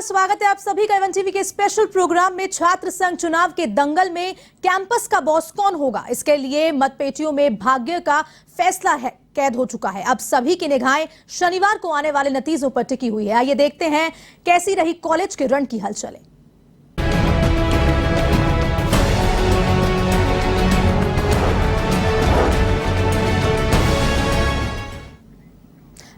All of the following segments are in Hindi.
स्वागत है आप सभी का एवन टीवी के स्पेशल प्रोग्राम में। छात्र संघ चुनाव के दंगल में कैंपस का बॉस कौन होगा, इसके लिए मतपेटियों में भाग्य का फैसला है कैद हो चुका है। अब सभी की निगाहें शनिवार को आने वाले नतीजों पर टिकी हुई है। आइए देखते हैं कैसी रही कॉलेज के रण की हलचलें।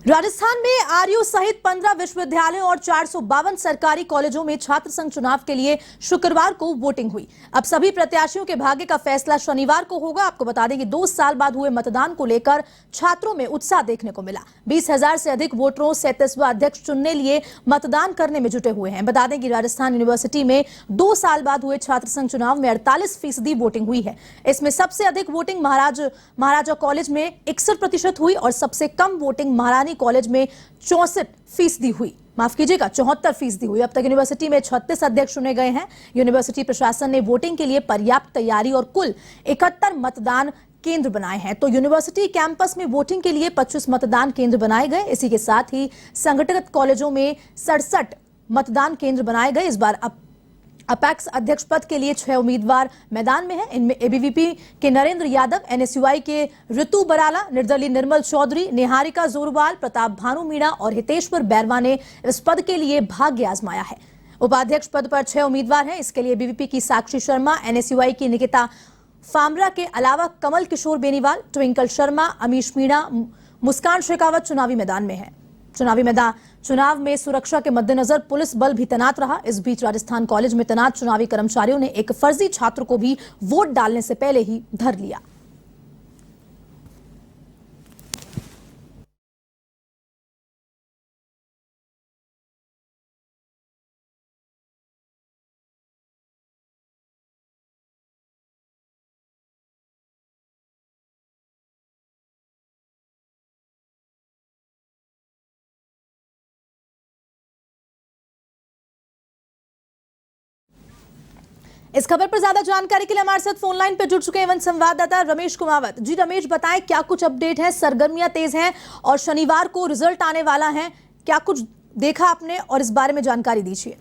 राजस्थान में आरयू सहित 15 विश्वविद्यालयों और 452 सरकारी कॉलेजों में छात्र संघ चुनाव के लिए शुक्रवार को वोटिंग हुई। अब सभी प्रत्याशियों के भाग्य का फैसला शनिवार को होगा। आपको बता दें कि 2 साल बाद हुए मतदान को लेकर छात्रों में उत्साह देखने को मिला। 20,000 से अधिक वोटरों 37वां अध्यक्ष चुनने लिए मतदान करने में जुटे हुए हैं। बता दें कि राजस्थान यूनिवर्सिटी में 2 साल बाद हुए छात्र संघ चुनाव में 48% वोटिंग हुई है। इसमें सबसे अधिक वोटिंग महाराजा कॉलेज में 61% हुई और सबसे कम वोटिंग महारानी कॉलेज में 64% हुई। माफ कीजिएगा, 74% हुई। अब तक यूनिवर्सिटी में 36 अध्यक्ष चुने गए हैं। यूनिवर्सिटी प्रशासन ने वोटिंग के लिए पर्याप्त तैयारी और कुल 71 मतदान केंद्र बनाए हैं। तो यूनिवर्सिटी कैंपस में वोटिंग के लिए 25 मतदान केंद्र बनाए गए। इसी के साथ ही संगठित कॉलेजों में 67 मतदान केंद्र बनाए गए। इस बार अपेक्स अध्यक्ष पद के लिए 6 उम्मीदवार मैदान में हैं। इनमें एबीवीपी के नरेंद्र यादव, एनएसयूआई के ऋतु बराला, निर्दलीय निर्मल चौधरी, निहारिका जोरवाल, प्रताप भानु मीणा और हितेश्वर बैरवा ने इस पद के लिए भाग्य आजमाया है। उपाध्यक्ष पद पर 6 उम्मीदवार हैं। इसके लिए एबीवीपी की साक्षी शर्मा, एनएसयूआई की निकिता फामरा के अलावा कमल किशोर बेनीवाल, ट्विंकल शर्मा, अमीश मीणा, मुस्कान शेखावत चुनावी मैदान में है। चुनाव में सुरक्षा के मद्देनजर पुलिस बल भी तैनात रहा। इस बीच राजस्थान कॉलेज में तैनात चुनावी कर्मचारियों ने एक फर्जी छात्र को भी वोट डालने से पहले ही धर लिया। इस खबर पर ज्यादा जानकारी के लिए हमारे साथ फोन लाइन पर जुड़ चुके हैं एवं संवाददाता रमेश कुमावत जी। रमेश, बताएं क्या कुछ अपडेट है? सरगर्मियां तेज हैं और शनिवार को रिजल्ट आने वाला है, क्या कुछ देखा आपने और इस बारे में जानकारी दीजिए।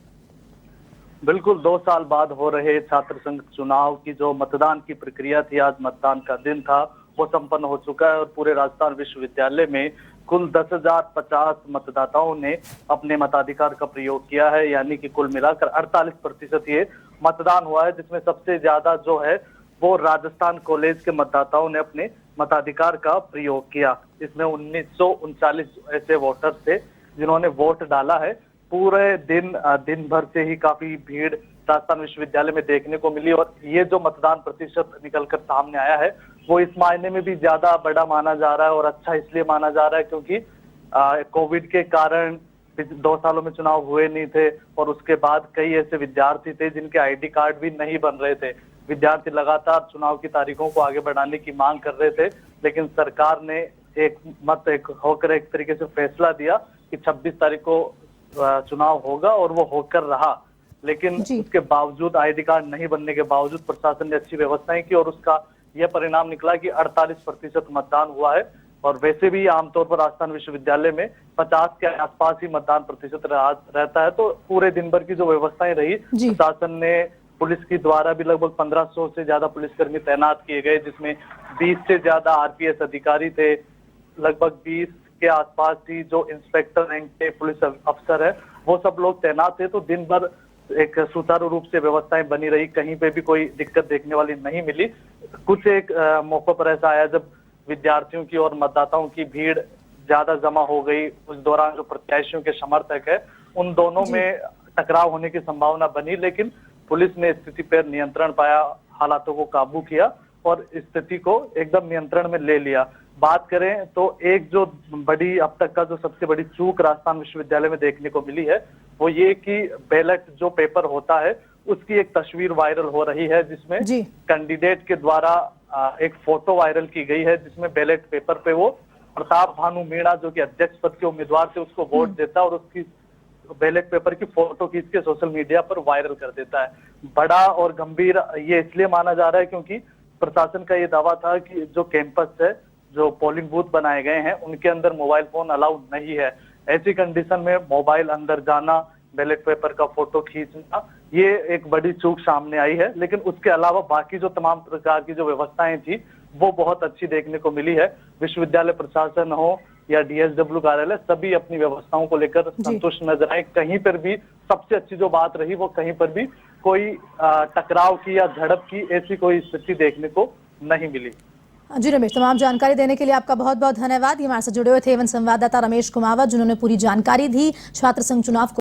बिल्कुल, 2 साल बाद हो रहे छात्र संघ चुनाव की जो मतदान की प्रक्रिया थी, आज मतदान का दिन था, वो संपन्न हो चुका है और पूरे राजस्थान विश्वविद्यालय में कुल 10,050 मतदाताओं ने अपने मताधिकार का प्रयोग किया है। यानी कि कुल मिलाकर 48% ये मतदान हुआ है, जिसमें सबसे ज्यादा जो है वो राजस्थान कॉलेज के मतदाताओं ने अपने मताधिकार का प्रयोग किया। इसमें 1939 ऐसे वोटर्स थे जिन्होंने वोट डाला है। पूरे दिन भर से ही काफी भीड़ राजस्थान विश्वविद्यालय में देखने को मिली और ये जो मतदान प्रतिशत निकलकर सामने आया है वो इस मायने में भी ज्यादा बड़ा माना जा रहा है और अच्छा इसलिए माना जा रहा है क्योंकि कोविड के कारण 2 सालों में चुनाव हुए नहीं थे और उसके बाद कई ऐसे विद्यार्थी थे जिनके आईडी कार्ड भी नहीं बन रहे थे। विद्यार्थी लगातार चुनाव की तारीखों को आगे बढ़ाने की मांग कर रहे थे, लेकिन सरकार ने एक तरीके से फैसला दिया कि 26 तारीख को चुनाव होगा और वो होकर रहा। लेकिन उसके बावजूद आईडी कार्ड नहीं बनने के बावजूद प्रशासन ने अच्छी व्यवस्थाएं की और उसका यह परिणाम निकला कि 48% मतदान हुआ है। और वैसे भी आमतौर पर राजस्थान विश्वविद्यालय में 50 के आसपास ही मतदान प्रतिशत रहता है। तो पूरे दिन भर की जो व्यवस्थाएं रही, प्रशासन ने पुलिस की द्वारा भी लगभग 1500 से ज्यादा पुलिसकर्मी तैनात किए गए, जिसमें 20 से ज्यादा आरपीएस अधिकारी थे, लगभग 20 के आसपास ही जो इंस्पेक्टर रैंक के पुलिस अफसर है वो सब लोग तैनात थे। तो दिन भर एक सुचारू रूप से व्यवस्थाएं बनी रही, कहीं पे भी कोई दिक्कत देखने वाली नहीं मिली। कुछ एक मौकों पर ऐसा आया जब विद्यार्थियों की और मतदाताओं की भीड़ ज्यादा जमा हो गई। उस दौरान जो प्रत्याशियों के समर्थक है उन दोनों में टकराव होने की संभावना बनी, लेकिन पुलिस ने स्थिति पर नियंत्रण पाया, हालातों को काबू किया और स्थिति को एकदम नियंत्रण में ले लिया। बात करें तो एक जो बड़ी अब तक का जो सबसे बड़ी चूक राजस्थान विश्वविद्यालय में देखने को मिली है वो ये कि बैलेट जो पेपर होता है उसकी एक तस्वीर वायरल हो रही है, जिसमें कैंडिडेट के द्वारा एक फोटो वायरल की गई है जिसमें बैलेट पेपर पे वो प्रताप भानु मीणा जो कि अध्यक्ष पद के उम्मीदवार थे उसको वोट देता है और उसकी बैलेट पेपर की फोटो खींच के सोशल मीडिया पर वायरल कर देता है। बड़ा और गंभीर ये इसलिए माना जा रहा है क्योंकि प्रशासन का ये दावा था कि जो कैंपस है, जो पोलिंग बूथ बनाए गए हैं, उनके अंदर मोबाइल फोन अलाउड नहीं है। ऐसी कंडीशन में मोबाइल अंदर जाना बैलेट पेपर का फोटो खींचना, ये एक बड़ी चूक सामने आई है। लेकिन उसके अलावा बाकी जो तमाम प्रकार की जो व्यवस्थाएं थी वो बहुत अच्छी देखने को मिली है। विश्वविद्यालय प्रशासन हो या डीएसडब्ल्यू कार्यालय, सभी अपनी व्यवस्थाओं को लेकर संतुष्ट नजर आए। कहीं पर भी सबसे अच्छी जो बात रही वो कहीं पर भी कोई टकराव की या झड़प की ऐसी कोई स्थिति देखने को नहीं मिली। जी रमेश, तमाम जानकारी देने के लिए आपका बहुत बहुत धन्यवाद। ये हमारे साथ जुड़े हुए थे एवं संवाददाता रमेश कुमावत, जिन्होंने पूरी जानकारी दी छात्र संघ चुनाव को